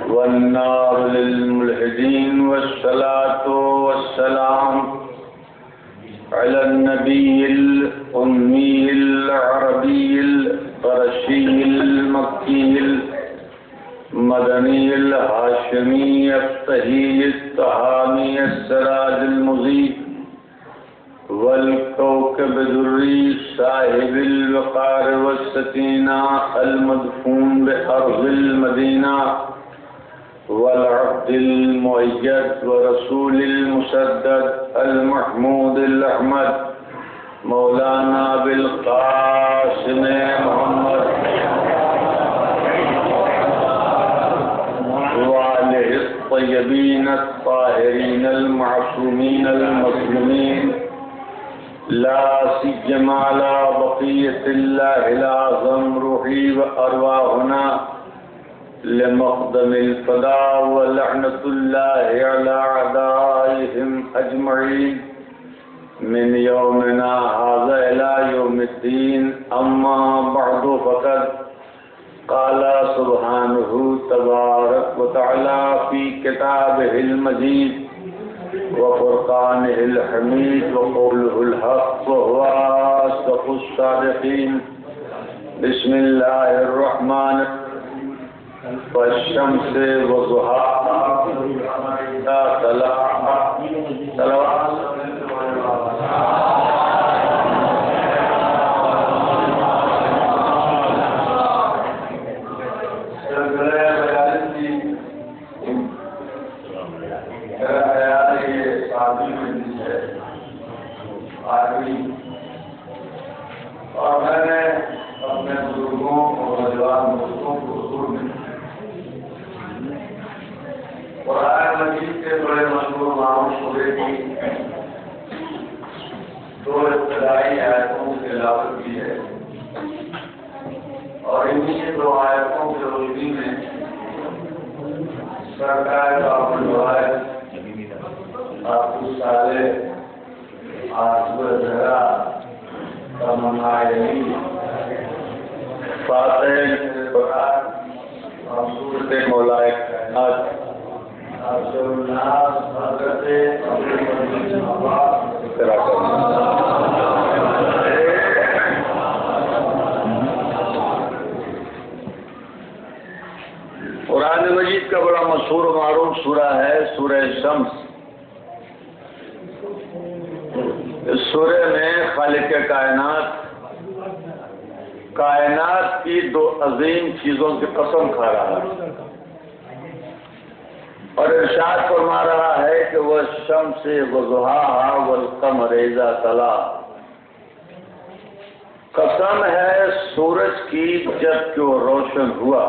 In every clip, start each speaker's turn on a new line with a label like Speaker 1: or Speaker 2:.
Speaker 1: والنار للملحدين والصلاة والسلام على النبي الأمي العربي القرشي المكي المدني الهاشمي الطهي الطهامي السراج المضيء والكوكب الدري صاحب الوقار والسكينة المدفون بأرض المدينة والعبد المؤيد ورسول المسدد المحمود الأحمد مولانا بالقاسم محمد وآله الطيبين الطاهرين المعصومين المظلومين لا سيما على بقية الله الأعظم روحي وأرواحنا لمقدم الفداء ولعنة الله على أعدائهم أجمعين من يومنا هذا إلى يوم الدين. أما بعد فقد قال سبحانه تبارك وتعالى في كتابه المجيد وفرقانه الحميد وقوله الحق وهو أصدق الصادقين. بسم الله الرحمن الرحيم والشمس وضحاها إذا طلعها
Speaker 2: اور میں نے اپنے بزرگوں اور نوجوان دوستوں کو حضور میں قرآن مجید کے بڑے مشہور معروف سورے کی دو ابتدائی آیتوں کی تلاوت کی ہے اور انہیں دو آیتوں کی روشنی میں سرکار باب الوائد ابو صالح آصف زہرا تمنائی
Speaker 1: فاتح قرآن
Speaker 2: منصور
Speaker 1: سے مولائے کائنات
Speaker 2: حضرت
Speaker 1: قرآن مجید کا بڑا مشہور و معروف سورہ ہے سورہ شمس. اس سورہ میں خالق کائنات کی دو عظیم چیزوں کی قسم کھا رہا ہے اور ارشاد فرما رہا ہے کہ وہ شمس وضحاها والقمر اذا طلع. قسم ہے سورج کی جب کہ وہ روشن ہوا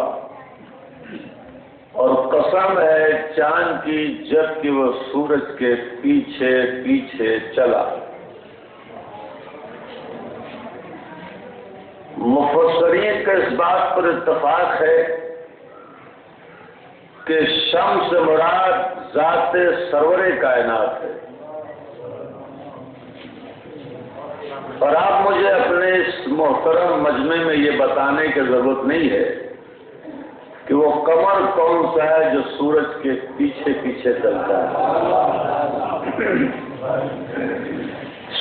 Speaker 1: اور قسم ہے چاند کی جب کہ وہ سورج کے پیچھے پیچھے چلا. مفسرین کا اس بات پر اتفاق ہے کہ شمس مراد ذات سرور کائنات ہے اور آپ مجھے اپنے اس محترم مجمع میں یہ بتانے کی ضرورت نہیں ہے کہ وہ قمر کون سا ہے جو سورج کے پیچھے پیچھے چلتا ہے.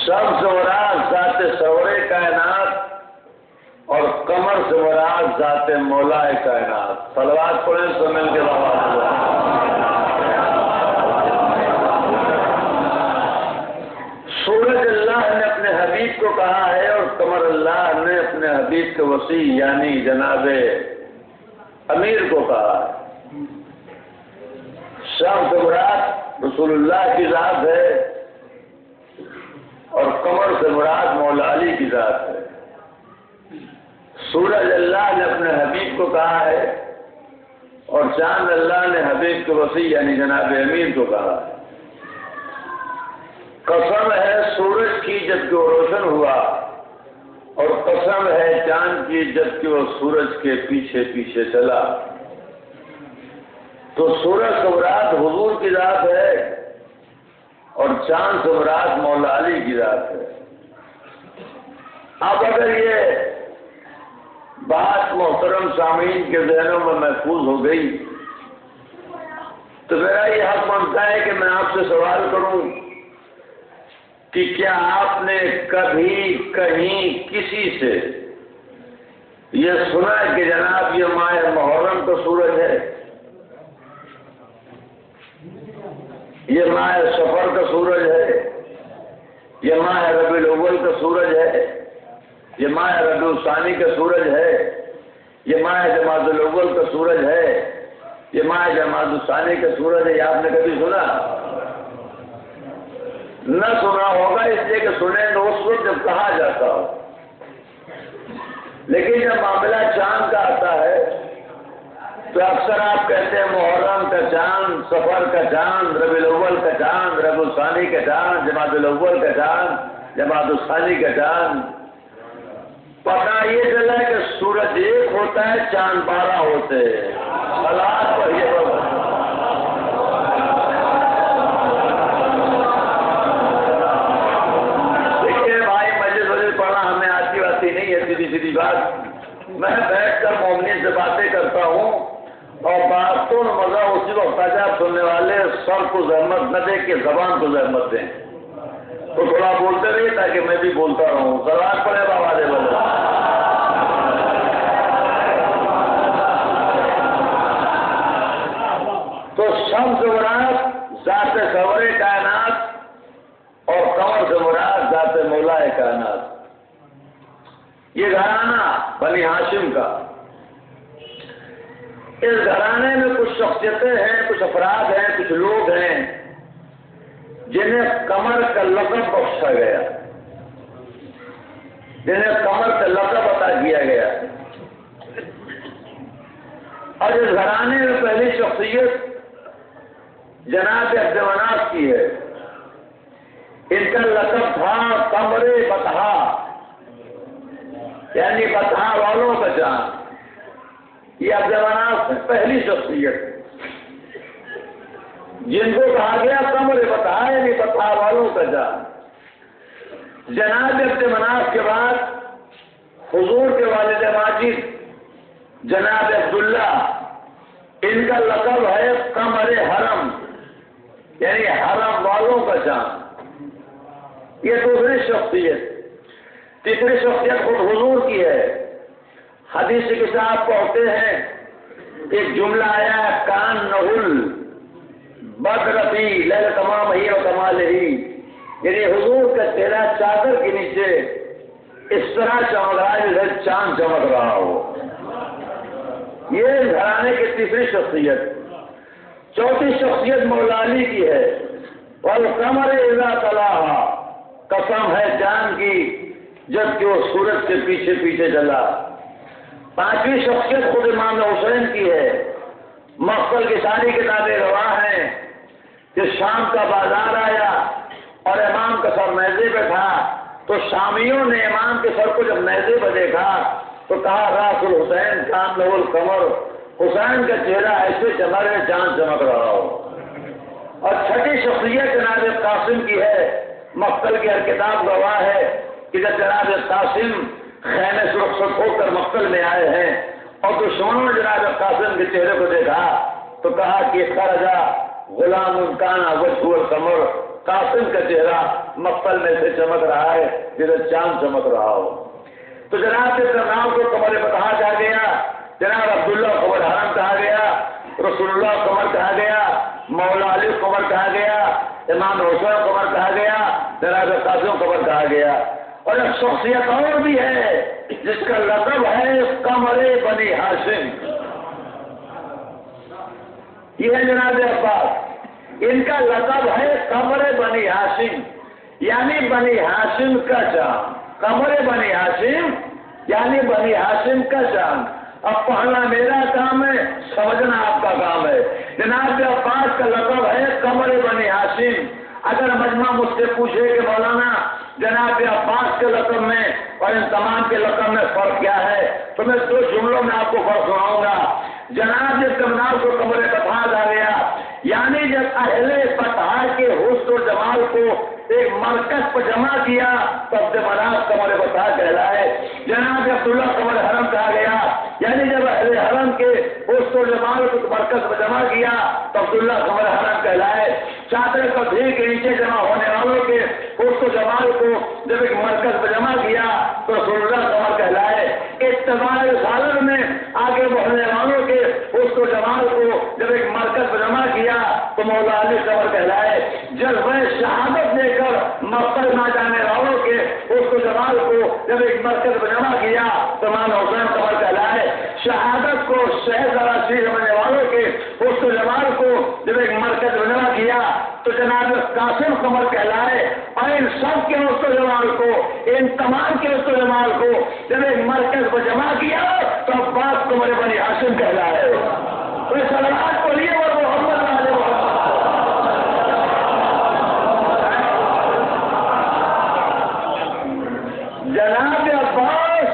Speaker 1: شمس مراد ذات سرور کائنات اور قمر سے مراد ذات مولا کائنات. صلوات پڑھیں سو مل کے سورج اللہ نے اپنے حبیب کو کہا ہے اور قمر اللہ نے اپنے حبیب کے وسیع یعنی جناب امیر کو کہا ہے. شمس مراد رسول اللہ کی ذات ہے اور قمر سے مراد مولا علی کی ذات ہے. سورج اللہ نے اپنے حبیب کو کہا ہے اور چاند اللہ نے حبیب کے وسیع یعنی جناب امیر کو کہا ہے. قسم ہے سورج کی جب کہ وہ روشن ہوا اور قسم ہے چاند کی جب کہ وہ سورج کے پیچھے پیچھے چلا. تو سورج سے مراد حضور کی ذات ہے اور چاند سے مراد مولا علی کی ذات ہے. اب اگر یہ بات محترم سامعین کے ذہنوں میں محفوظ ہو گئی تو میرا یہ حق بنتا ہے کہ میں آپ سے سوال کروں کہ کیا آپ نے کبھی کہیں کسی سے یہ سنا کہ جناب یہ ماہ محرم کا سورج ہے، یہ ماہ سفر کا سورج ہے، یہ ماہ ربیع الاول کا سورج ہے، یہ ماہ ربیع الثانی کا سورج ہے، یہ ماہ جمادی الاول کا سورج ہے، یہ ماہ جمادی الثانی کا سورج ہے؟ یہ آپ نے کبھی سنا؟ نہ سنا ہوگا، اس لیے کہ سنیں تو اس وقت جب کہا جاتا ہو، لیکن جب معاملہ چاند کا آتا ہے تو اکثر آپ کہتے ہیں محرم کا چاند، سفر کا چاند، ربیع الاول کا چاند، ربیع الثانی کا چاند، جمادی الاول کا چاند، جمادی الثانی کا چاند۔ پتہ یہ چلا کہ سورج ایک ہوتا ہے، چاند 12 ہوتے ہیں۔ حالات پر یہ دیکھیے بھائی، مجلس وجلس پڑھنا ہمیں آتی واتی نہیں ہے، سیدھی سیدھی بات۔ میں بیٹھ کر مومنین سے باتیں کرتا ہوں اور باتوں میں مزہ اسی وقت آ جائے سننے والے سر کو زحمت نہ دے کہ زبان کو زحمت دیں، تو تھوڑا بولتے رہیے تاکہ میں بھی بولتا رہوں۔ سلوات پڑھے بابا دے بولے۔ تو شمس سے مراد ذات سور کائنات اور قمر سے مراد ذات مولا کائنات۔ یہ گھرانہ بنی ہاشم کا، اس گھرانے میں کچھ شخصیتیں ہیں، کچھ افراد ہیں، کچھ لوگ ہیں جنہیں قمر کا لقب بخشا گیا، جنہیں قمر کا لقب عطا کیا گیا۔ اور اس گھرانے میں پہلی شخصیت جناب عبد مناف کی ہے۔ ان کا لقب تھا قمر بطحا، یعنی بطحا والوں کا چاند۔ یہ عبد مناف پہلی شخصیت جن کو کہا گیا قمر بطحا، یعنی بطحا والوں کا چاند۔ جناب عبد مناف کے بعد حضور کے والد ماجد جناب عبداللہ، ان کا لقب ہے قمر حرم، یعنی حرم والوں کا چاند۔ یہ دوسری شخصیت۔ تیسری شخصیت خود حضور کی ہے۔ حدیث کی کتاب پڑھتے ہیں، ایک جملہ آیا کان نہل بدر فی لیل تمام ہی اور کمال ہی، یعنی حضور کا چہرہ چادر کے نیچے اس طرح چمک رہا ہے جیسے چاند چمک رہا ہو۔ یہ گھرانے کی تیسری شخصیت۔ چوتھی شخصیت مولا علی کی ہے، والقمر اذا تلاہا، قسم ہے چاند کی جبکہ وہ سورج کے پیچھے پیچھے چلا۔ پانچویں شخصیت خود امام حسین کی ہے۔ مقتل کی ساری کتابیں گواہ ہیں کہ شام کا بازار آیا اور امام کا سر نیزے پہ تھا، تو شامیوں نے امام کے سر کو جب نیزے پہ دیکھا تو کہا راس الحسین کان له القمر، حسین کا چہرہ ایسے چمک ہے چاند چمک رہا ہو۔ اور چھٹی شخصیت جناب قاسم کی ہے۔ مقتل کی ہر کتاب گواہ ہے کہ جب جناب قاسم خیمے سے رخصت ہو کر مقتل میں آئے ہیں اور دشمنوں نے جناب قاسم کے چہرے کو دیکھا تو کہا کہ خرجا غلام کانا وجہ القمر، قاسم کا چہرہ مقتل میں سے چمک رہا ہے جیسے چاند چمک رہا ہو۔ تو جناب کے نام کو قمر بطحا کہا گیا، جناب عبداللہ قمر حرم کہا گیا، رسول اللہ قمر کہا گیا، مولا علی قمر کہا گیا، امام حسین قمر کہا گیا، جناب قاسم قمر کہا گیا۔ اور ایک شخصیت اور بھی ہے جس کا لقب ہے قمر بنی ہاشم۔ یہ ہے جناب عباس، ان کا لقب ہے قمر بنی ہاشم، یعنی بنی ہاشم کا چاند۔ قمر بنی ہاشم یعنی بنی ہاشم کا چاند۔ اب پڑھنا میرا کام ہے، سمجھنا آپ کا کام ہے۔ جناب عباس کا لقب ہے قمر بنی ہاشم۔ اگر مجمع مجھ سے پوچھے کہ مولانا جناب عباس کے لقب میں اور ان تمام کے لقب میں فرق کیا ہے، تو میں دو جملوں میں آپ کو فرق سناؤں گا۔ جناب جب کمنار کو قمر بطحا کہا گیا، یعنی جب اہل بطحا کے حسن و جمال کو ایک مرکز پر جمع کیا تب سے مناف قمر بطحا کہلائے۔ جناب عبداللہ قمر حرم کہا گیا، یعنی جب اہل حرم کے اس کو جمال کو مرکز میں جمع کیا تو عبداللہ قمر حرم کہلائے. چادر کو بھیڑ کے نیچے جمع ہونے والوں کے اس کو جمال کو جب ایک مرکز میں جمع کیا تو رسول اللہ قمر کہلائے. اتباع رسالت میں آگے بڑھنے والوں کے اس کو جمال کو جب ایک مرکز میں جمع کیا تو مولا علی قمر کہلائے. جذبہ شہادت لے کر مقصد نہ جانے والوں کے اس کو جمال کو جب ایک مرکز میں جمع کیا تو مولانا حسین قمر کہلائے. شہادت کو شہد راشی سمجھنے والوں کے اس کو جمال کو جب ایک مرکز میں جمع کیا تو جناب قاسم قمر کہلائے. اور ان سب کے اس کو جمال کو ان تمام کے اس کو جمال کو جب ایک مرکز میں جمع کیا تو عباس قمر بنی ہاشم کہلائے. تو اس سلامات کو لیے اور محمد والے جناب عباس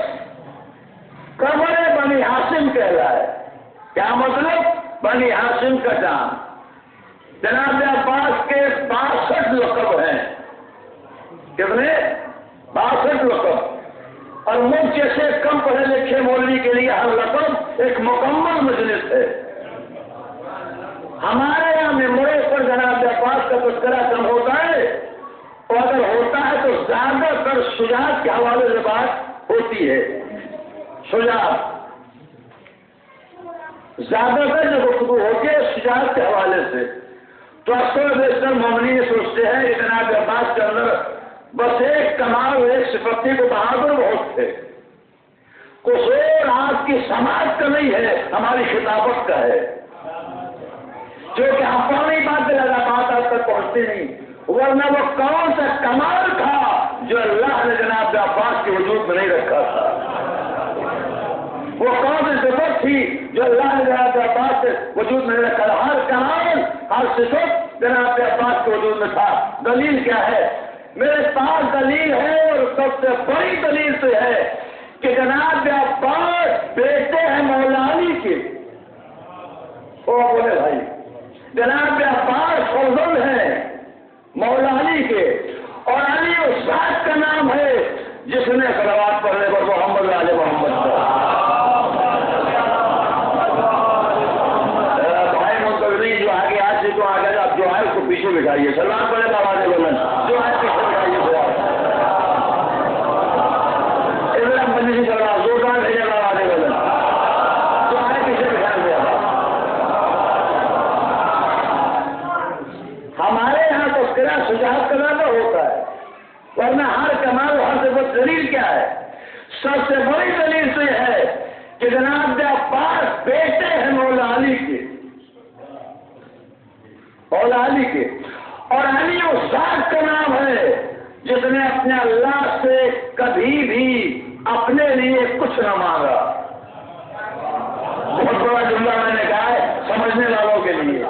Speaker 1: قمر بنی ہاشم کہلائے. کیا مطلب؟ بنی ہاشم کا جان. جناب عباس کے 62 لقب ہیں. کتنے؟ 62 لقب. اور مجھ جیسے کم پڑھے لکھے مولوی کے لیے ہر لقب ایک مکمل مجلس ہے. ہمارے یہاں ممبروں پر جناب عباس کا تذکرہ کم ہوتا ہے اور اگر ہوتا ہے تو زیادہ تر شجاعت کے حوالے سے بات ہوتی ہے. شجاعت زیادہ تر جو گفتگو ہوتی ہے شجاعت کے حوالے سے. تو اکثر بیشتر مومنین سوچتے ہیں کہ جناب عباس کے اندر بس ایک کمال ایک صفت تھی کو بہادر بہت تھے. قصور آپ کی سماج کا نہیں ہے ہماری خطابت کا ہے. جو کہ ہم پرانی بات سے لگا بات آپ تک پہنچتی نہیں. ورنہ وہ کون سا کمال تھا جو اللہ نے جناب عباس کے وجود میں نہیں رکھا تھا. وہ کون سی صفت تھی جو اللہ نے جناب عباس کے وجود میں نہیں رکھا تھا. ہر کمال ہر صفت جناب عباس کے وجود میں تھا. دلیل کیا ہے؟ میرے پاس دلیل ہے اور سب سے بڑی دلیل تو ہے کہ جناب عباس بیٹے ہیں مولا علی کے. او بولے بھائی جناب عباس فرزند ہیں مولا علی کے. اور علی اس ذات کا نام ہے جس نے صلوات پڑھنے پر محمد والے محمد بھائی منتظری جو آگے آج سے تو آگے آپ جو ہے اس کو پیچھے بٹھائیے. سلام پڑھے بابا نے بولن جو ہے پیچھے بٹھائیے. بندی سے چلنا زور دار بھیجے بابا نے بولن جو ہے پیچھے بٹھا دیا. ہمارے یہاں تو شجاعت کا زیادہ ہوتا ہے. ورنہ ہر کمال ہر سے بڑی دلیل کیا ہے؟ سب سے بڑی دلیل تو یہ ہے کہ جناب عباس بیٹے ہیں مولا علی کے. مولا علی کے. اور علی اس ذات کا نام ہے جس نے اپنے اللہ سے کبھی بھی اپنے لیے کچھ نہ مانگا. بہت بڑا جملہ میں نے کہا ہے سمجھنے والوں کے لیے.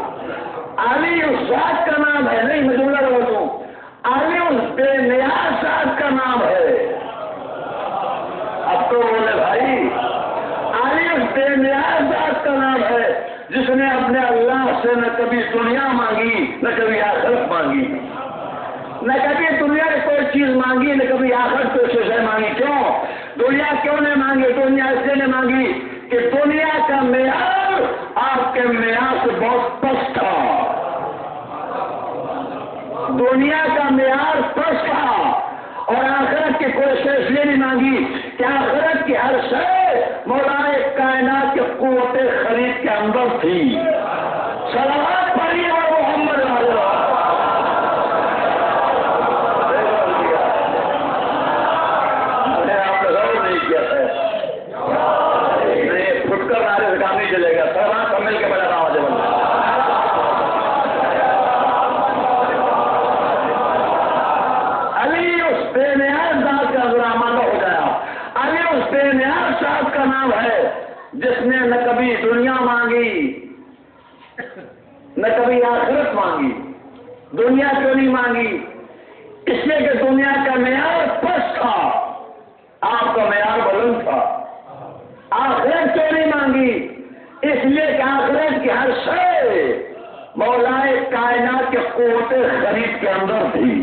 Speaker 1: علی اس ذات کا نام ہے. نہیں میں جملہ بول دوں. علی اس بے نیاز ذات کا نام ہے. اب تو بولے بھائی علی اس بے نیاز ذات کا نام ہے جس نے اپنے اللہ سے نہ کبھی دنیا مانگی نہ کبھی آخرت مانگی. نہ کبھی دنیا کی کوئی چیز مانگی نہ کبھی آخرت کوئی چیز مانگی. کیوں دنیا کیوں نہیں مانگی؟ دنیا اس لیے نہیں مانگی کہ دنیا کا معیار آپ کے معیار سے بہت پست تھا. دنیا کا معیار پست تھا. اور آخرت کی کوئی شے اس لیے نہیں مانگی کہ آخرت کی ہر شے مولا کائنات کی قوت خرید کے اندر تھی. صلوات پڑھیے اور محمد آپ نے غور نہیں کیا ہے. نہیں پھٹ کر نعرے سے کام نہیں چلے گا. سب مل کے بڑا رہا ہوں. علی اس بے نیاز ذات کا ذرامانہ ہو گیا. علی اس بے نیاز ذات کا نام ہے جس نے نہ کبھی دنیا مانگی نہ کبھی آخرت مانگی. دنیا کیوں نہیں مانگی؟ اس لیے کہ دنیا کا معیار پست تھا آپ کا معیار بلند تھا. آخرت کیوں نہیں مانگی؟ اس لیے کہ آخرت کی ہر شے مولا کائنات کے قوت خرید کے اندر تھی.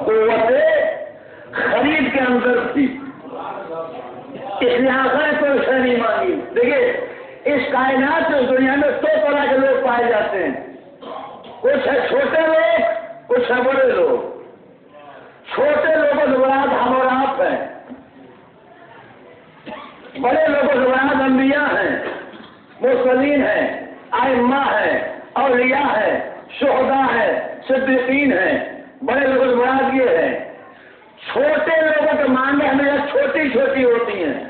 Speaker 1: قوت خرید کے اندر تھی. اس لیے آخر کوئی شے نہیں مانگی. دیکھیے اس کائنات سے اس دنیا میں دو طرح کے لوگ پائے جاتے ہیں. کچھ ہے چھوٹے لوگ, کچھ ہے بڑے لوگ. چھوٹے لوگوں سے مراد ہم اور آپ ہیں, بڑے لوگوں سے مراد انبیاء ہیں, مرسلین ہیں, ائمہ ہیں, اولیاء ہیں, شہداء ہیں, صدیقین ہیں. بڑے لوگوں سے مراد یہ ہے. چھوٹے لوگوں کے مانگے ہمیشہ چھوٹی چھوٹی ہوتی ہیں.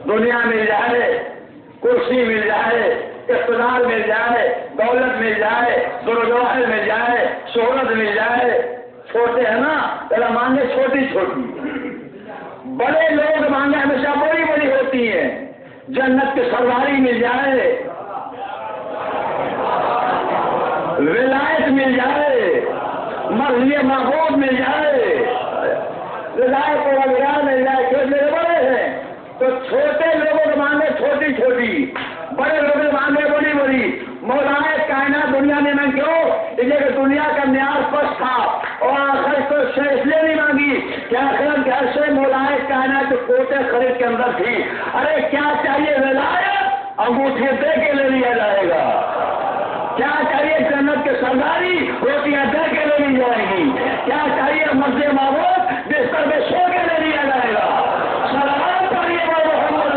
Speaker 1: دنیا مل جائے, کرسی مل جائے, اقتدار مل جائے, دولت مل جائے, جواہر مل جائے, شہرت مل جائے. چھوٹے ہیں نا, ذرا مانگے چھوٹی چھوٹی. بڑے لوگ مانگے ہمیشہ بڑی بڑی ہوتی ہیں. جنت کی سرداری مل جائے, ولایت مل جائے, مرضی محبوب مل جائے, ولایت وغیرہ مل جائے. کہ میرے بڑے ہیں تو چھوٹے لوگوں کے مانگے چھوٹی چھوٹی, بڑے لوگوں کے مانگے بڑی بڑی. مولانا کائنات دنیا میں کیوں؟ اس لیے کہ دنیا کا معیار پست تھا اور آخر کو شے اس لیے نہیں مانگی کہ آخر گھر سے مولانا کائنات کے کوٹے خرید کے اندر تھی. ارے کیا چاہیے ولایت, انگوٹھی دے کے لے لیا جائے گا. کیا چاہیے جنت کے سرداری, روٹیاں دے کے لے لی جائیں گی. کیا چاہیے مسجد معبود, بستر میں سو کے لے لیا جائے گا. سلام کریے محمد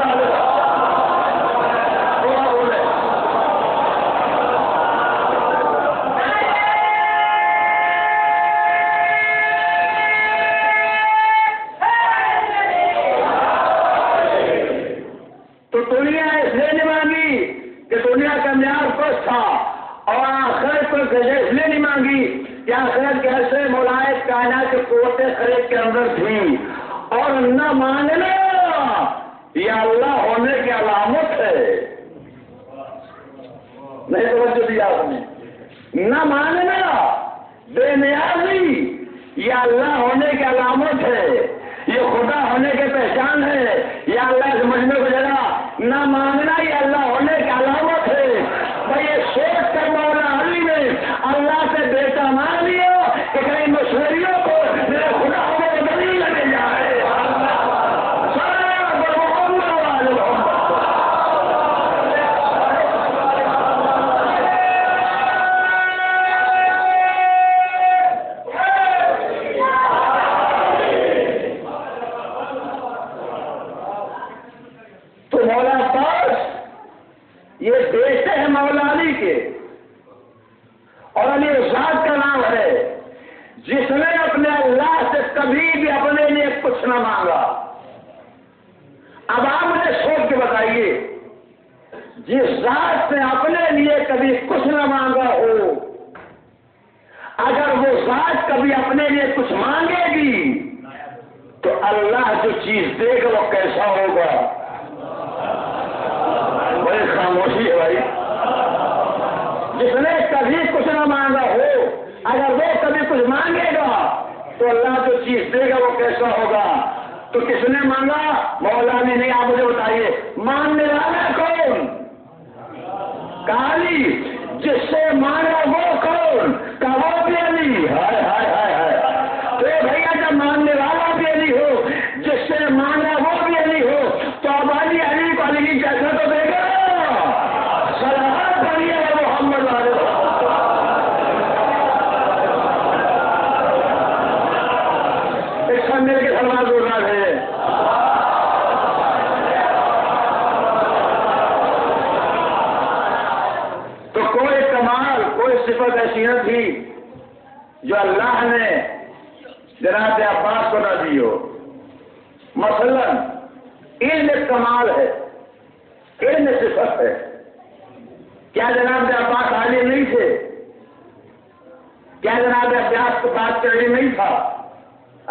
Speaker 1: تو دنیا اس لیے نہیں مانگی کہ دنیا کا معیار پست تھا اور آخرت کو اس لیے نہیں مانگی کہ آخرت کے ایسے مولائد کائنات کے کوٹے خرید کے اندر تھی. اور نہ مانگنا یہ اللہ ہونے کی علامت ہے. نہیں توجہ دیا آپ نے. نہ مانگنا بے نیازی یہ اللہ ہونے کی علامت ہے, یہ خدا ہونے کی پہچان ہے. یہ اللہ سمجھنے کو جگہ نہ مانگنا یہ اللہ ہونے کی علامت ہے. بھائی یہ سوچ کر مولا علی نے اللہ سے بیٹا مان لیا کہ کہیں مشوریوں کو میرے خدا کو بدل لگے جائے. تو مولا پاس یہ بیٹے ہیں مولا علی کے, اور علی ذات کا نام ہے جس نے اپنے اللہ سے کبھی بھی اپنے لیے کچھ نہ مانگا. اب آپ مجھے سوچ کے بتائیے, جس ذات نے اپنے لیے کبھی کچھ نہ مانگا ہو, اگر وہ ذات کبھی اپنے لیے کچھ مانگے گی تو اللہ جو چیز دے گا وہ کیسا ہوگا؟ بڑی خاموشی ہے بھائی. جس نے کبھی کچھ نہ مانگا ہو, اگر وہ کبھی کچھ مانگے گا تو اللہ جو چیز دے گا وہ کیسا ہوگا؟ تو کس نے مانگا؟ مولا نے نہیں. آپ مجھے بتائیے مانگنے والا کون؟ کالی. جس سے مانگا وہ کون؟ کہا بھی علی. ہائے ہائے ہائے ہائے. تو بھیا جب مانگنے والا بھی علی ہو, جس سے مانگا وہ بھی علی ہو, تو اب علی علی کو علی جیسا تو دے گا. سلام پڑھیے محمد علیہ. مل کے سلمان بولنا ہے. تو کوئی کمال, کوئی صفت ایسی نہ تھی جو اللہ نے جناب عباس کو نہ دی ہو. مثلا علم کمال ہے, علم صفت ہے. کیا جناب عباس عالم نہیں تھے؟ کیا جناب عباس کو بات کرنی نہیں تھا؟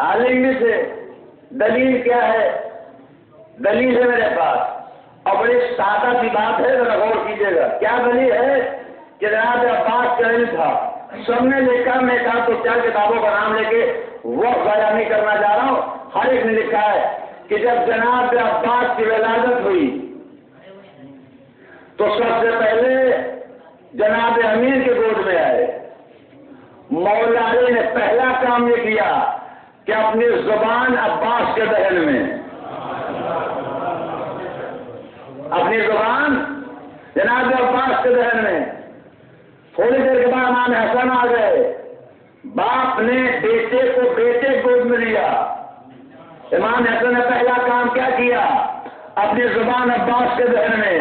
Speaker 1: عالم بھی تھے. دلیل کیا ہے؟ دلیل ہے میرے پاس, اور بڑی سادہ سی بات ہے, ذرا غور کیجیے گا. کیا دلیل ہے کہ جناب عباس کا علم تھا؟ سب نے لکھا, میں کہا تو کیا کتابوں کا نام لے کے وہ ضائع نہیں کرنا چاہ رہا ہوں. ہر ایک نے لکھا ہے کہ جب جناب عباس کی ولادت ہوئی تو سب سے پہلے جناب امیر کے گود میں آئے. مولا علی نے پہلا کام یہ کیا کہ اپنی زبان عباس کے دہن میں اپنی زبان جناب عباس کے ذہن میں. تھوڑی دیر کے بعد امام حسن آ گئے. باپ نے بیٹے کو گود میں لیا. امام حسن نے پہلا کام کیا کیا؟ اپنی زبان عباس کے ذہن میں.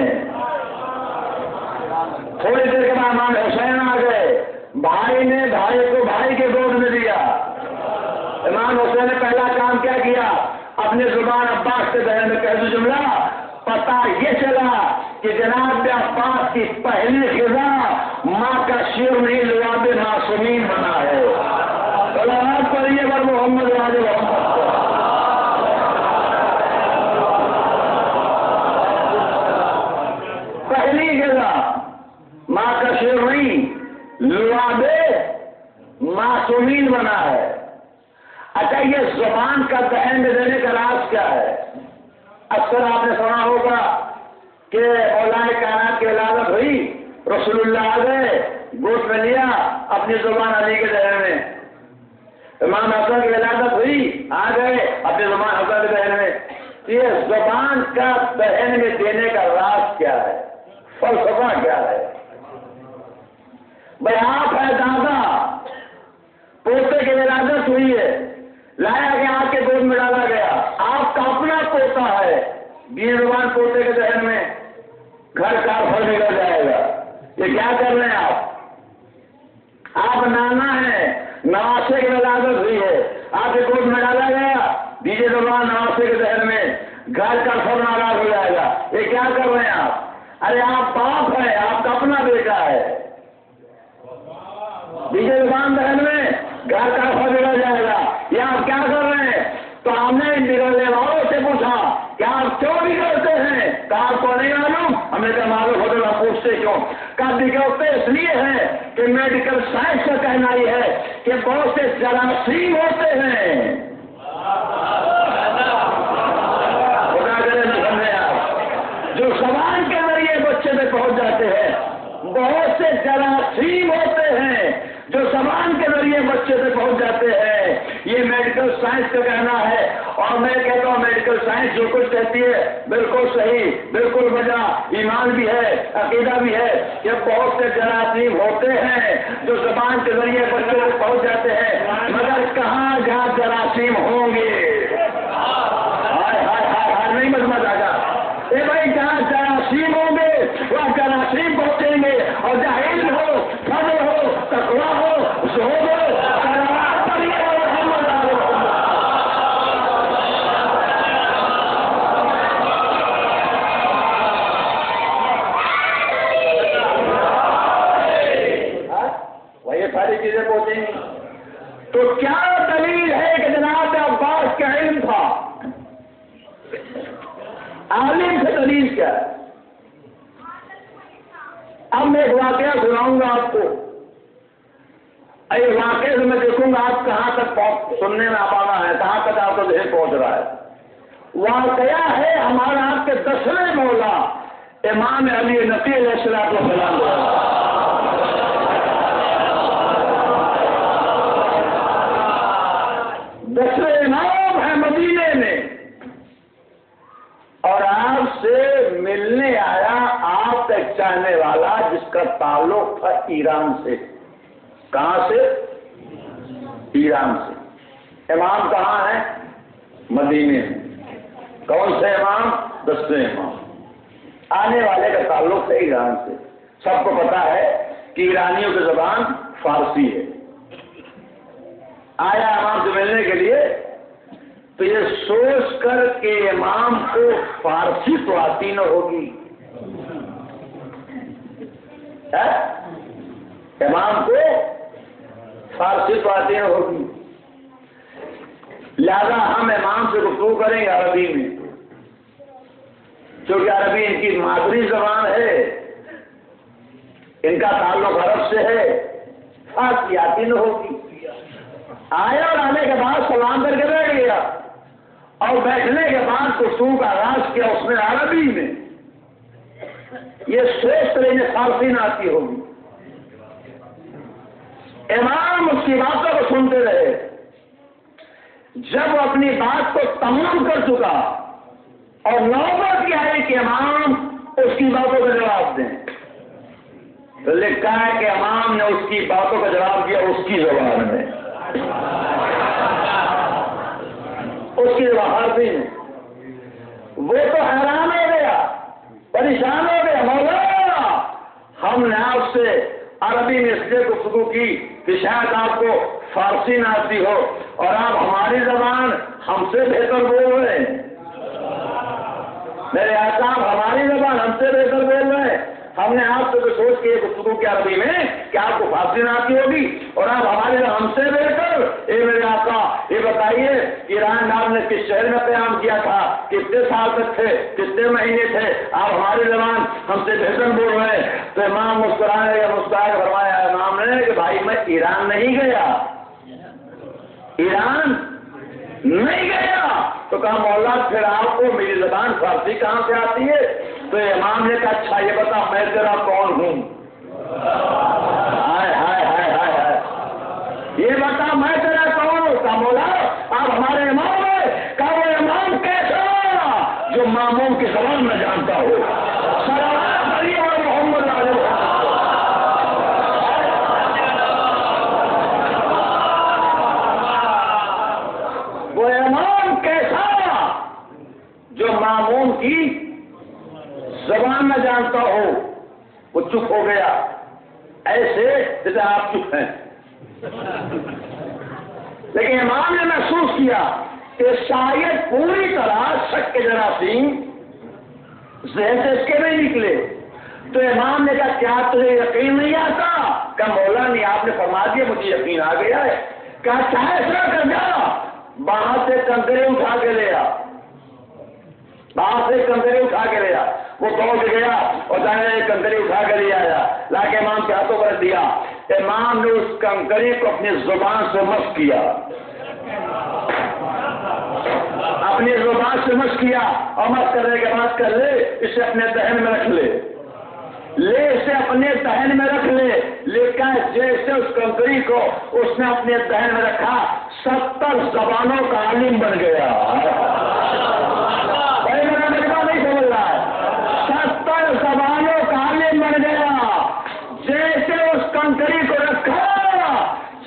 Speaker 1: تھوڑی دیر کے بعد امام حسین آ گئے. بھائی نے بھائی کو بھائی کے گود میں لیا. امام حسین نے پہلا کام کیا کیا؟ اپنی زبان عباس کے ذہن میں. کہہ دو جملہ پتا یہ چلا کہ جناب عباس کی پہلی خزاں ماں کا شیر نہیں لواب معصومین بنا ہے. صلوات پڑھیے بر محمد والے محمد. پہلی خزاں ماں کا شیر نہیں لواب معصومین بنا ہے. اچھا یہ زبان کا دہن میں دینے کا راز کیا ہے؟ اکثر آپ نے سنا ہوگا کہ مولا کائنات کی ولادت ہوئی، رسول اللہ آ گئے، گود میں لیا، اپنی زبان علی کے ذہن میں. امام حسن کی ولادت ہوئی، آ گئے، اپنی زبان حسن کے ذہن میں. یہ زبان کا ذہن میں دینے کا راز کیا ہے؟ فلسفہ کیا ہے؟ بھائی آپ ہے دادا، پوتے کی ولادت ہوئی ہے، لایا گیا آپ کے گود میں ڈالا گیا. آپ کا اپنا پوتا ہے، بیوی زبان پوتے کے ذہن میں گھر کا پھل نکل جائے گا. یہ کیا کر رہے ہیں آپ نانا ہیں، نواسے کی ولادت ہوئی ہے، آپ کے گود میں ڈالا گیا، بیوی زبان نواسے کے ذہن میں گھر کا پھل ناراض ہو جائے گا. یہ کیا کر رہے ہیں آپ؟ ارے آپ باپ ہیں، آپ کا اپنا بیٹا ہے، بیوی زبان ذہن میں گھر کا پھل نکل جائے گا. یہ آپ کیا کر رہے ہیں؟ تو ہم نے بگڑنے والوں سے پوچھا کہ آپ کیوں بگڑتے ہیں؟ کہا آپ کو نہیں معلوم. ہمیں کیا معلوم ہوتا ہے؟ پوچھتے کیوں؟ کہا بگڑتے اس لیے ہیں کہ میڈیکل سائنس کا کہنا یہ ہے کہ بہت سے جراثیم ہوتے ہیں. خدا کرے نہ سمجھے آپ، جو زبان کے ذریعے بچے میں پہنچ جاتے ہیں. بہت سے جراثیم ہوتے ہیں جو زبان کے ذریعے بچے سے پہنچ جاتے ہیں. یہ میڈیکل سائنس کا کہنا ہے. اور میں کہتا ہوں میڈیکل سائنس جو کچھ کہتی ہے بالکل صحیح، بالکل وجہ، ایمان بھی ہے، عقیدہ بھی ہے کہ بہت سے جراثیم ہوتے ہیں جو زبان کے ذریعے بچے سے پہنچ جاتے ہیں. مگر کہاں جہاں جراثیم ہوں گے، ہائے ہائے ہائے ہائے، نہیں مجمع آ گا. اے بھائی جہاں جراثیم ہوں گے وہاں جراثیم پہنچیں گے. اور جہاں علم ہو، فضل ہو، تقویٰ ہو، زہد ہو، وہی ساری چیزیں پہنچیں گی. تو کیا دلیل ہے کہ جناب عباس کا علم تھا؟ عالم سے دلیل کیا ہے؟ اب میں ایک واقعہ سناؤں گا آپ کو. واقعے سے میں دیکھوں گا آپ کہاں تک سننے میں آنا ہے، کہاں تک آپ کا ذہن پہنچ رہا ہے. واقعہ ہے ہمارا آپ کے 10ویں مولا امام علی نقی علیہ السلام. 10ویں امام ہے مدینے میں، اور آپ سے ملنے آیا آپ کا چاہنے والا جس کا تعلق تھا ایران سے. کہاں سے؟ ایران سے. امام کہاں ہے؟ مدینے میں. کون سے امام؟ 10ویں امام. آنے والے کا تعلق ہے ایران سے. سب کو پتا ہے کہ ایرانیوں کی زبان فارسی ہے. آیا امام سے ملنے کے لیے تو یہ سوچ کر کہ امام کو فارسی تو آتی نہ ہوگی، امام کو فارسی تو آتی نہ ہوگی، لہذا ہم امام سے گفتگو کریں گے عربی میں، کیونکہ عربی ان کی مادری زبان ہے، ان کا تعلق عرب سے ہے، فارسی آتی نہ ہوگی. آیا اور آنے کے بعد سلام کر کے بیٹھ گیا، اور بیٹھنے کے بعد گفتگو کا آغاز کیا اس نے عربی میں. یہ سوچ کر انہیں فارسی نہ آتی ہوگی. امام اس کی باتوں کو سنتے رہے. جب وہ اپنی بات کو تمام کر چکا اور نوبت یہ آئی کہ امام اس کی باتوں کا جواب دیں. تو لکھا ہے کہ امام نے اس کی باتوں کا جواب دیا اس کی زبان میں، اس کی زبان عربی میں. وہ تو حیران ہو گیا، پریشان ہو گیا، مولانا ہم نے آپ سے عربی میں اس لیے گفتگو کی کہ شاید آپ کو فارسی نہ آتی ہو اور آپ ہماری زبان ہم سے بہتر بول رہے ہیں. میرے آقا ہماری زبان ہم سے بہتر بول رہے ہیں. ہم نے آپ سے تو سوچ کے گفتگو کی عربی میں کہ آپ کو فارسی نہ آتی ہوگی اور آپ ہماری زبان ہم سے بہتر. اے میرے آقا یہ بتائیے کہ ایران آپ نے کس شہر میں قیام کیا تھا، کتنے سال تک تھے، کتنے مہینے تھے، آپ ہماری زبان ہم سے بہتر بول رہے ہیں. تو امام مسکرانے یا مسکرا فرمایا امام نے کہ بھائی میں ایران نہیں گیا، ایران نہیں گیا. تو کہا مولا پھر آپ کو میری زبان فارسی کہاں سے آتی ہے؟ تو امام نے کہا اچھا یہ بتا میں تیرا کون ہوں؟ ہائے ہائے ہائے ہائے ہائے، یہ بتا میں تیرا کون ہوں؟ کہا مولا آپ ہمارے امام ہیں. کہا وہ امام کیسا جو ماموم کی زبان میں جانتا ہو؟ صلوات علیہ و محمد علیہ. وہ امام کیسا جو ماموم کی زبان نہ جانتا ہو؟ وہ چپ ہو گیا ایسے جیسے آپ چپ ہیں. لیکن امام نے محسوس کیا کہ شاید پوری طرح شک کے جراثیم ذہن سے اس کے نہیں نکلے. تو امام نے کہا کیا تجھے یقین نہیں آتا؟ کہ مولا نہیں آپ نے فرما دیا مجھے یقین آ گیا ہے. کہا چاہے ایسا کر جا باہر سے کنکرے اٹھا کے لے آ، باہر سے کنکرے اٹھا کے لے آ. وہ دوڑ گیا اور جانے کنکری اٹھا کر لے آیا، لا کے امام کے ہاتھوں پر دیا. امام نے اس کنکری کو اپنی زبان سے مس کیا، اپنی زبان سے مس کیا اور مس کرنے کے بعد کر لے اسے اپنے دہن میں رکھ لے، لے اسے اپنے دہن میں رکھ لے. لیکن جیسے اس کنکری کو اس نے اپنے دہن میں رکھا 70 زبانوں کا عالم بن گیا. نہیں سمجھ رہا ہے، 70 زبانوں کا عالم بن گیا. جیسے اس کنکری کو رکھا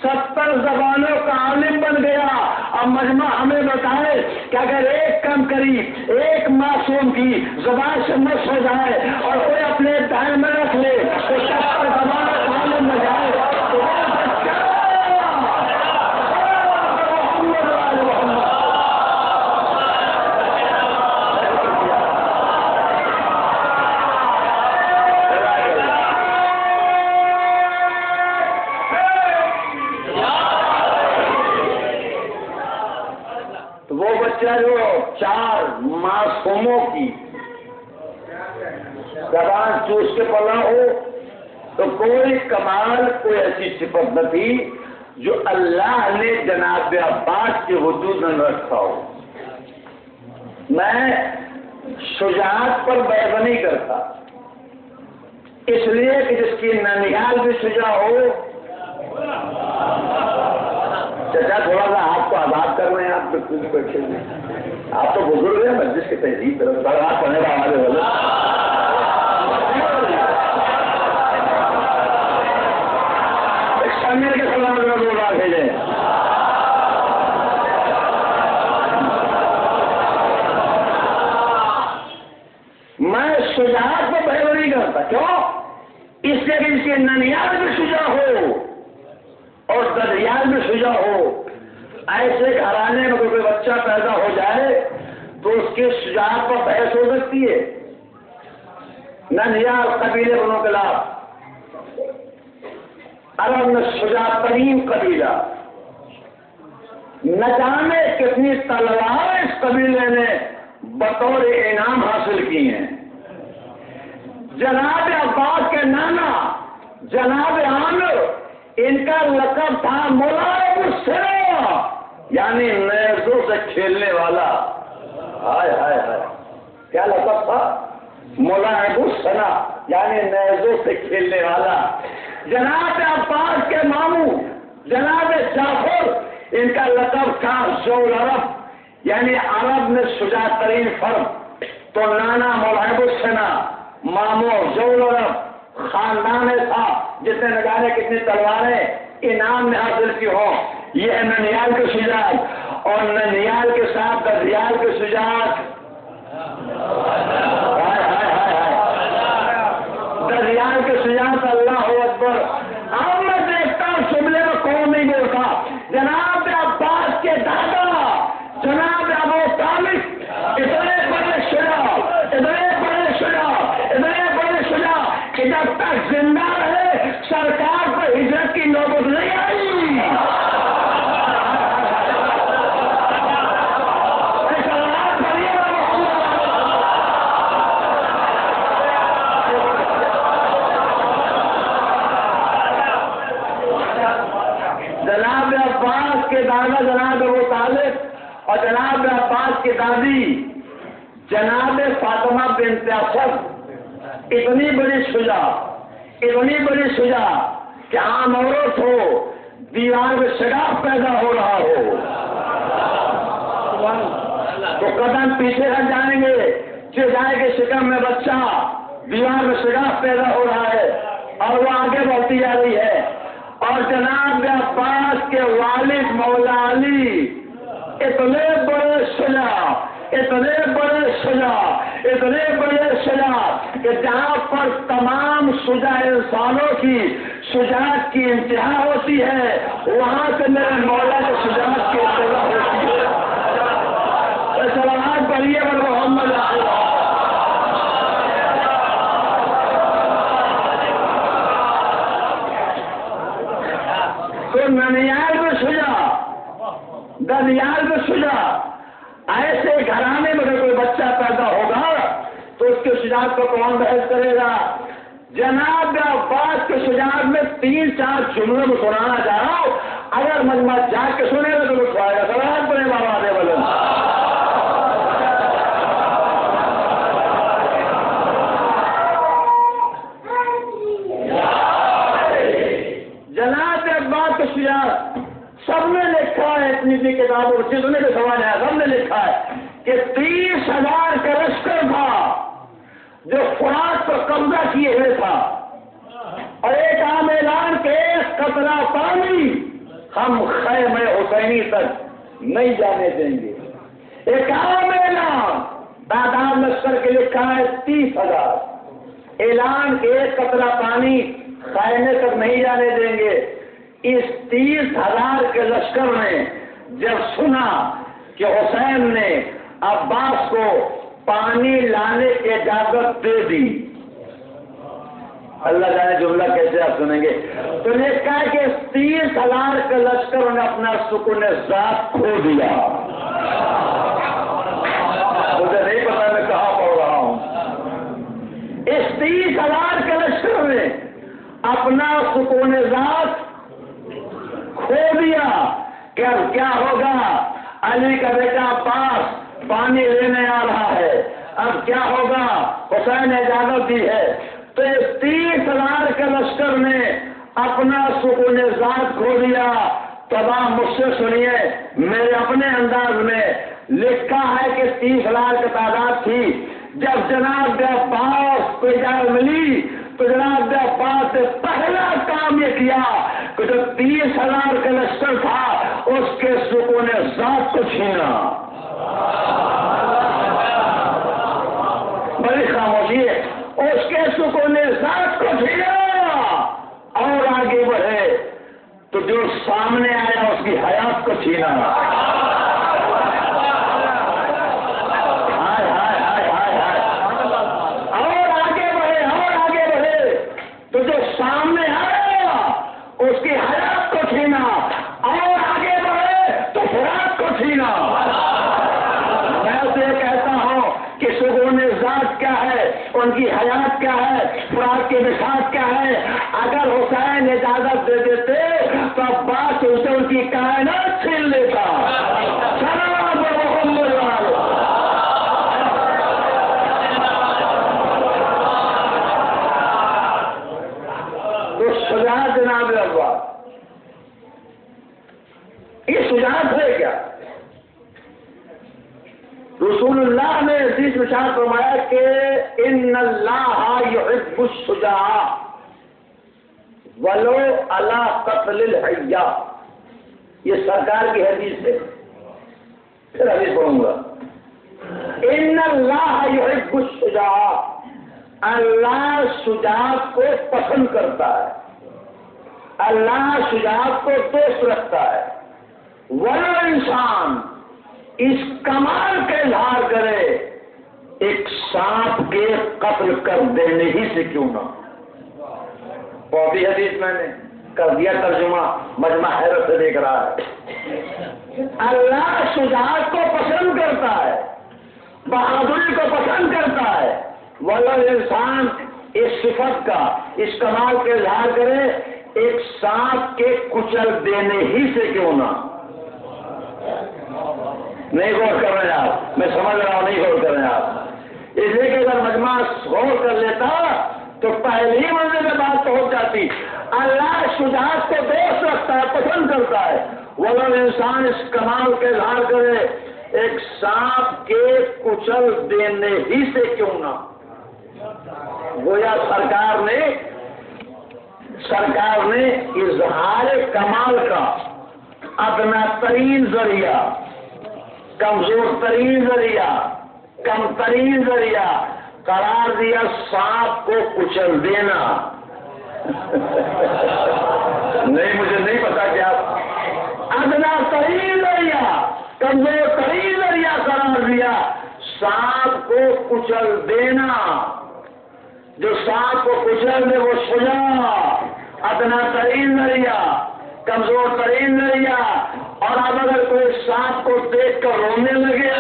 Speaker 1: 70 زبانوں کا عالم بن گیا. اب مجمع ہمیں بتائے کہ اگر ایک کنکری ایک معصوم کی زبان سے مس ہو جائے اور کوئی اپنے دہن میں رکھ لے تو 70 زبانوں کا عالم بن جائے. جو 4 معصوموں کی زبان چوس کے پڑا ہو تو کوئی کمال کوئی ایسی صفت نہ تھی جو اللہ نے جناب عباس کے وجود میں رکھا ہو. میں شجاعت پر بحث نہیں کرتا اس لیے کہ جس کی ننیال بھی شجاع ہو. چچا تھوڑا سا آپ کو آزاد کر رہے ہیں، آپ بالکل بیٹھے ہوئے، آپ تو بزرگ ہیں مسجد کے تہذیب بات پڑھنے کا ہمارے والے کے سلام روزہ بھیجیں. میں شجاعت کو بحث نہیں کرتا. کیوں؟ اس لیے کہ اس کی ننیال بھی شجاع ہو اور دریال میں شجاع ہو. ایسے گھرانے میں کوئی بچہ پیدا ہو جائے تو اس کی شجاعت پر بحث ہو سکتی ہے. ننیال قبیلے بنو کلاب عرب میں شجاع ترین قبیلہ، نہ جانے کتنی تلوار اس قبیلے نے بطور انعام حاصل کی ہیں. جناب عباس کے نانا جناب عامر ان کا لقب تھا ملائب السرا، یعنی نیزوں سے کھیلنے والا. ہائے ہائے ہائے، کیا لقب تھا؟ ملائب السرا یعنی نیزوں سے کھیلنے والا. جناب عباس کے ماموں جناب جعفر ان کا لقب تھا ذو العرب، یعنی عرب میں شجاع ترین فرد. تو نانا ملائب السنا ماموں افضل اور خاندان تھا جس نے نہ جانے کتنی تلواریں انعام میں حاصل کی ہوں. یہ ہے ننیال کی شجاعت، اور ننیال کے ساتھ ددیال کی شجاعت. ددیال کی شجاعت اللہ اکبر. اب میں دیکھتا ہوں شملے میں کون نہیں بولتا. جناب عباس کے دادا جناب ابو طالب اتنے بڑے شجاع، اتنے بڑے شجاع، اتنے بڑے شجاع کہ جب تک زندہ رہے سرکار پر ہجرت کی نوبت نہیں آئی. جناب عباس کے دادا جناب ابو طالب اور جناب عباس کی دادی جناب فاطمہ بنت اسد اتنی بڑی شجاع، اتنی بڑی شجاع کہ عام عورت ہو دیوار میں شگاف پیدا ہو رہا ہو تو قدم پیچھے ہٹ جائیں گے. جو جائے کہ شکم میں بچہ دیوار میں شگاف پیدا ہو رہا ہے اور وہ آگے بڑھتی جا رہی ہے. اور جناب عباس کے والد مولا علی اتنے بڑے شجاع، اتنے بڑے شجاع، اتنے بڑے شجاع کہ جہاں پر تمام شجاع انسانوں کی شجاعت کی انتہا ہوتی ہے وہاں سے میرے مولا کے شجاعت کی ابتدا ہوتی ہے. سلامات پڑھیے محمد تو ننیال میں شجاع، ددیال میں شجاع. ایسے گھرانے میں اگر کوئی بچہ پیدا ہوگا تو اس کے شجاعت کو کون بحث کرے گا؟ جناب عباس کے شجاعت میں 3-4 جملے میں سنانا چاہ رہا ہوں. اگر مجمع جا کے سنے گا تو اٹھوائے گا. سلام پڑے بابا دے بولے. جناب عباس کے شجاعت سب نے لکھا ہے اتنی سی کتابوں جتنے کے سوال ہے سب نے لکھا ہے کہ 30,000 کا لشکر تھا جو فرات پر قبضہ کیے ہوئے تھا اور ایک عام اعلان کہ ایک قطرہ پانی ہم خیمہ حسینی تک نہیں جانے دیں گے. ایک عام اعلان تعداد لشکر کے لکھا ہے 30,000 اعلان کہ ایک قطرہ پانی خیمے تک نہیں جانے دیں گے. اس 30,000 کے لشکر نے جب سنا کہ حسین نے عباس کو پانی لانے کی اجازت دے دی، اللہ جانے جملہ کیسے آپ سنیں گے، تو نے کہا کہ 30,000 کے لشکر نے اپنا سکون ذات کھو دیا. مجھے نہیں پتا میں کہاں پڑھ رہا ہوں. اس 30,000 کے لشکر نے اپنا سکون ذات کھو دیا کہ اب کیا ہوگا. علی کا بیٹا عباس پانی لینے آ رہا ہے، اب کیا ہوگا. حسین نے اجازت دی ہے. تو اس 30,000 کے لشکر نے اپنا سکون ذات کھو دیا. تمام مجھ سے سنیے میرے اپنے انداز میں لکھا ہے کہ 30,000 کی تعداد تھی. جب جناب عباس کو اجازت ملی تو جناب عباس نے پہلا کام یہ کیا کہ جو 30,000 کا لشکر تھا اس کے سکون ذات کو چھینا. بڑی خاموشی ہے. اس کے سکون ذات کو چھینا اور آگے بڑھے تو جو سامنے آیا اس کی حیات کو چھینا. سامنے آیا اس کی حیات کو چھینا اور آگے بڑھے تو فرات کو چھینا. میں اسے کہتا ہوں کہ سکون ذات کیا ہے، ان کی حیات کیا ہے، فرات کی بساط کیا ہے. اگر حسین اجازت دے دیتے تو عباس اسے ان کی کائنات چھین لیتا. شجاعت جناب عباس یہ شجاعت ہے کیا؟ رسول اللہ نے حدیث میں ارشاد فرمایا کہ ان اللہ یحب الشجاع ولو علی قتل الحیہ. یہ سرکار کی حدیث ہے. پھر حدیث پڑھوں گا. ان اللہ یحب الشجاع، اللہ شجاعت کو پسند کرتا ہے، اللہ شجاعت کو دوست رکھتا ہے. ولو انسان اس کمال کا اظہار کرے ایک سانپ کے قتل کر دینے ہی سے کیوں نہ. وہ بھی حدیث میں نے کر دیا ترجمہ، مجمع حیرت سے دیکھ رہا ہے. اللہ شجاعت کو پسند کرتا ہے، بہادری کو پسند کرتا ہے. ولو انسان اس صفت کا، اس کمال کے اظہار کرے ایک سانپ کے کچل دینے ہی سے کیوں نہ. نہیں غور کر رہے آپ، میں سمجھ رہا ہوں نہیں غور کر رہے آپ. اس لیے کہ اگر مجمع غور کر لیتا تو پہلی منزل میں بات پہنچ جاتی. اللہ شجاعت کو دوست رکھتا ہے، پسند کرتا ہے. ولو انسان اس کمال کے اظہار کرے ایک سانپ کے کچل دینے ہی سے کیوں نہ. گویا سرکار نے اظہار کمال کا ادنا ترین ذریعہ، کمزور ترین ذریعہ، کم ترین ذریعہ قرار دیا سانپ کو کچل دینا. نہیں، مجھے نہیں پتا کیا ادنا ترین ذریعہ، کمزور ترین ذریعہ قرار دیا سانپ کو کچل دینا. جو سانپ کو کچل دے وہ شجاع، ادنا ترین ذریعہ، کمزور ترین ذریعہ. اور اب اگر کوئی سانپ کو دیکھ کر رونے لگے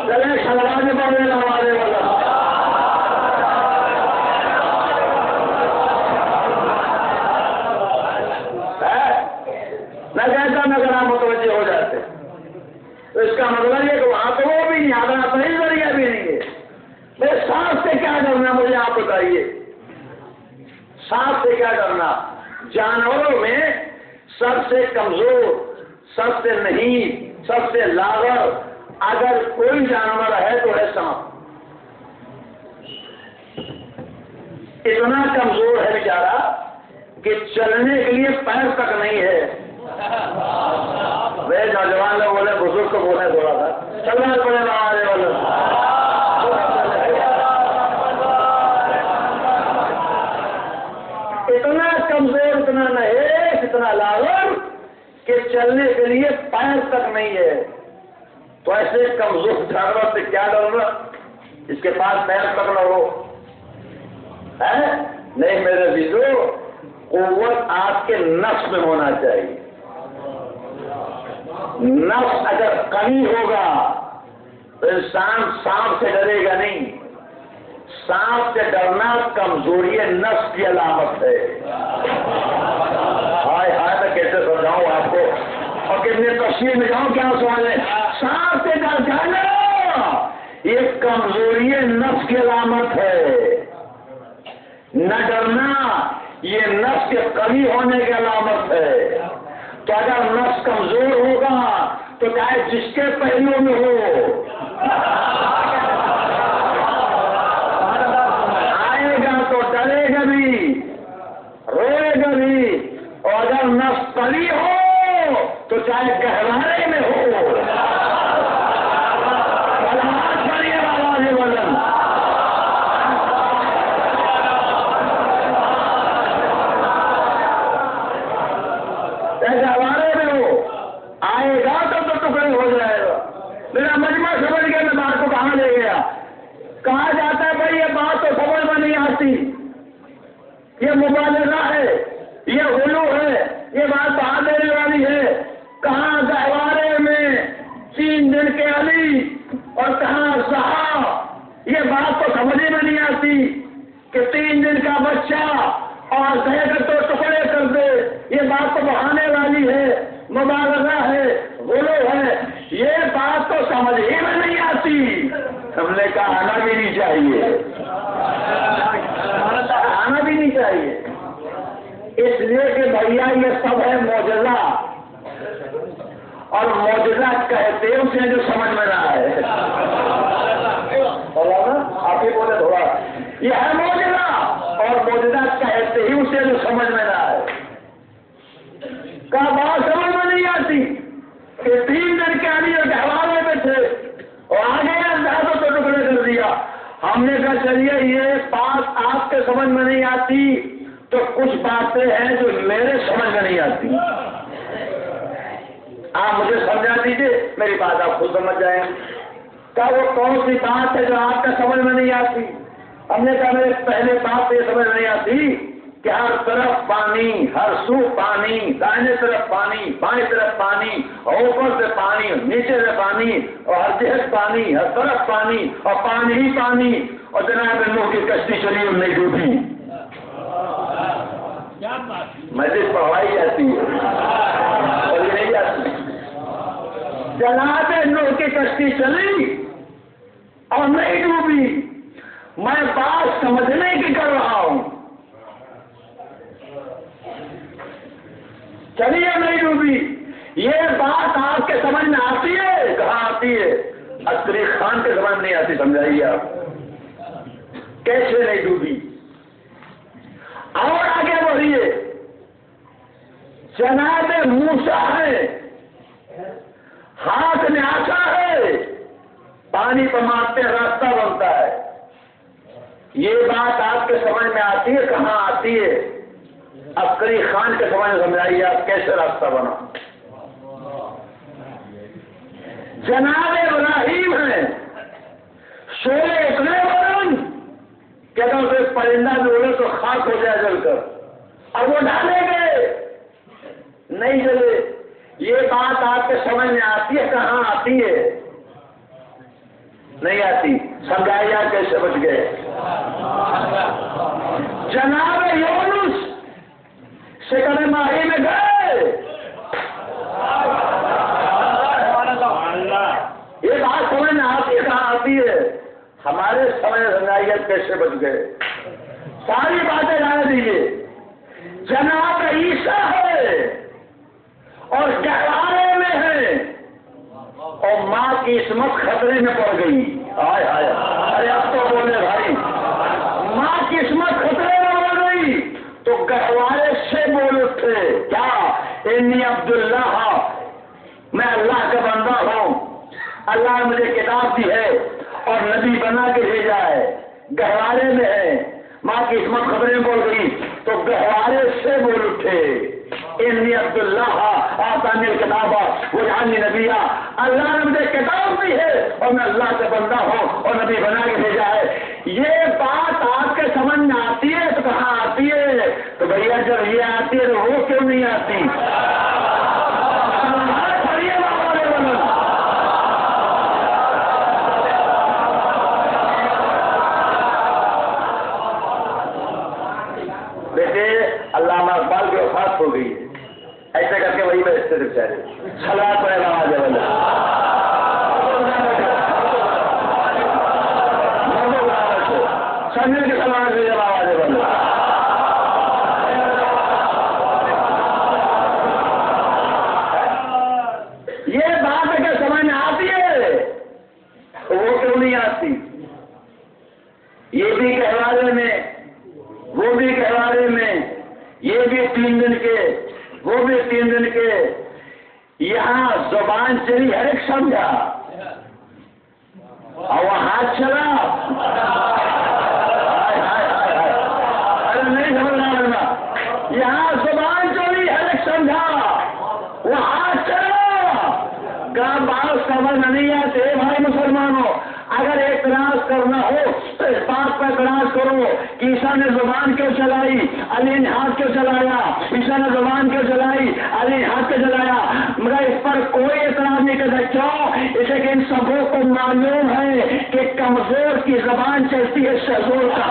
Speaker 1: چلے شلواج پڑے ہمارے والا. نہ کہتا مگر آپ متوجہ ہو جاتے. تو اس کا مطلب یہ کہ وہاں تو وہ بھی نہیں، ادنا ترین ذریعہ بھی نہیں ہے. بھائی سانپ سے کیا ڈرنا، مجھے آپ بتائیے. سانپ سے کیا ڈرنا؟ جانوروں میں سب سے کمزور، سب سے نہیں، سب سے لاغر اگر کوئی جانور ہے تو ہے سانپ. اتنا کمزور ہے بیچارہ کہ چلنے کے لیے پیر تک نہیں ہے. وہ نوجوان لوگ بولے، بزرگ کو بولے تھوڑا سا چلنا پڑے ہمارے والا. اتنا کمزور، اتنا نہیز، اتنا لاغر کہ چلنے کے لیے پیر تک نہیں ہے. تو ایسے کمزور جانور سے کیا ڈرنا اس کے پاس پیر تک نہ ہو ہے؟ نہیں میرے بیجو، قوت آپ کے نفس میں ہونا چاہیے. نفس اگر قوی ہوگا تو انسان سانپ سے ڈرے گا نہیں. سانپ سے ڈرنا کمزوری نفس کی علامت ہے. ہائے ہائے، میں کیسے سمجھاؤں آپ کو اور کتنے تفصیل میں جاؤں کیا سوال ہے. سانپ سے ڈر جانا یہ کمزوری نفس کی علامت ہے. نہ ڈرنا یہ نفس کے قوی ہونے کی علامت ہے. تو اگر نفس کمزور ہوگا تو چاہے جس کے پہلو میں ہو آئے گا تو ڈرے گا بھی، روئے گا بھی. اور اگر نفس قوی ہو تو چاہے گہرائے میں ہو. ہمارے میں ہو، آئے گا تو ٹکڑے ہو جائے گا. میرا مجمع سمجھ گیا میں بات کو کہاں لے گیا. کہا جاتا ہے بھائی یہ بات تو سمجھ میں نہیں آتی، یہ مبالغہ ہے، یہ غلو ہے، یہ بات بہا دینے والی ہے. کہاں گہوارے میں 3 دن کے علی اور کہاں زہا. یہ بات تو سمجھ میں نہیں آتی کہ 3 دن کا بچہ اور کہے کہ تو ٹکڑے کر دے. یہ بات تو بہانے والی ہے، مبالغہ ہے، غلو ہے. یہ بات تو سمجھ ہی میں نہیں آتی. ہم نے کہا آنا بھی نہیں چاہیے، آنا بھی نہیں چاہیے. اس لیے کہ بھیا یہ سب ہے معجزہ. اور معجزہ کہتے ہیں اسے جو سمجھ میں نہ آئے. مولانا آپ ہی بولے تھوڑا. یہ ہے معجزہ اور معجزہ کہتے ہی اسے جو سمجھ میں نہ آئے. کا بات سمجھ میں نہیں آتی کہ 3 دن کے علی کے حوالے میں تھے اور آگے اندازوں کو ٹکڑے کر دیا. ہم نے کہا چلیے یہ بات آپ کے سمجھ میں نہیں آتی تو کچھ باتیں ہیں جو میرے سمجھ میں نہیں آتی. آپ مجھے سمجھا دیجیے میری بات آپ خود سمجھ جائیں. کیا وہ کون سی بات ہے جو آپ کا سمجھ میں نہیں آتی؟ ہم نے کہا میرے پہلے بات یہ سمجھ نہیں آتی کہ ہر طرف پانی، ہر سو پانی، دائیں طرف پانی، بائیں طرف پانی، اوپر سے پانی، نیچے سے پانی، اور ہر جہت پانی، ہر طرف پانی، اور پانی ہی پانی، اور جناب نوح کی کشتی چلی اور نہیں ڈوبی. مسجد پڑھوائی جاتی ہے اور یہ نہیں جاتی. جناب نوح کی کشتی چلی اور نہیں ڈوبی. میں بات سمجھنے کی کر رہا ہوں. چلیے نہیں ڈوبی. یہ بات آپ کے سمجھ میں آتی ہے؟ کہاں آتی ہے؟ عسکری خان کے سمجھ نہیں آتی. سمجھائیے آپ کیسے نہیں ڈوبی. اور آگے بڑھیے. جناب موسیٰ ہے، ہاتھ میں آسا ہے، پانی پر مارتے راستہ بنتا ہے. یہ بات آپ کے سمجھ میں آتی ہے؟ کہاں آتی ہے؟ عسکری خان کے سمجھ میں سمجھائیے آپ کیسے راستہ بنا. جناب ابراہیم ہیں، شعلے اتنے بلند کہ اگر اسے پرندہ بھی اڑے تو خاک ہو جائے جل کر، اور وہ ڈالے گئے نہیں جلے. یہ بات آپ کے سمجھ میں آتی ہے؟ کہاں آتی ہے؟ نہیں آتی. سمجھائیے آپ کیسے بچ گئے. جناب یونس شکر ماہی میں گئے. یہ بات سمجھ میں آتی ہے؟ کہاں آتی ہے؟ ہمارے سمجھ سمجھائیے کیسے بچ گئے. ساری باتیں جانے دیجیے. جناب عیسیٰ ہے اور گہوارے میں ہے اور ماں کی عصمت خطرے میں پڑ گئی. آئے آئے ارے اب تو بولے بھائی. ماں کی عصمت خطرے میں پڑ گئی تو گہوارے سے بول اٹھے. کیا؟ انی عبداللہ، میں اللہ کا بندہ ہوں. اللہ نے مجھے کتاب دی ہے اور نبی بنا کے بھیجا ہے. گہوارے میں ہے، ماں کی عصمت خطرے میں پڑ گئی تو گہوارے سے بول اٹھے. انی عبداللہ آتانی الکتاب وجعلنی نبیا. اللہ نے مجھے کتاب دی ہے اور میں اللہ کا بندہ ہوں اور نبی بنا کے بھیجا ہے. یہ بات آپ کے سمجھ میں آتی ہے تو کہاں آتی ہے؟ تو بھیا جب یہ آتی ہے تو وہ کیوں نہیں آتی؟ بیٹے علامہ اقبال کی وفات ہو گئی ہے. ایسے کر کے وہی بیچتے تھے بیچارے. صلاۃ پڑھے نماز سمجھے کے سماج میں آواز بند. یہ بات اگر سمجھ میں آتی ہے تو وہ کیوں نہیں آتی؟ یہ بھی کہوارے میں، وہ بھی کہوارے میں، یہ بھی 3 دن کے، وہ بھی 3 دن کے. یہاں زبان چلی ہر ایک سمجھا اور وہ ہاتھ چلا. ارے نہیں سمجھنا. یہاں زبان چلی ہر ایک سمجھا، وہ ہاتھ چلا. کہاں بات سمجھ نہیں آتے بھائی مسلمانوں. اگر اعتراض کرنا ہو تو اس بات پر اعتراض کرو کہ عیسیٰ نے زبان کیوں چلائی، علی نے ہاتھ کیوں چلایا. عیسیٰ نے زبان کیوں چلائی، علی نے ہاتھ کیوں چلایا. مگر اس پر کوئی اعتراض نہیں کرتا. کیوں؟ اسے کہ ان سبوں کو معلوم ہے کہ کمزور کی زبان چلتی ہے شہزور کا.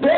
Speaker 1: 2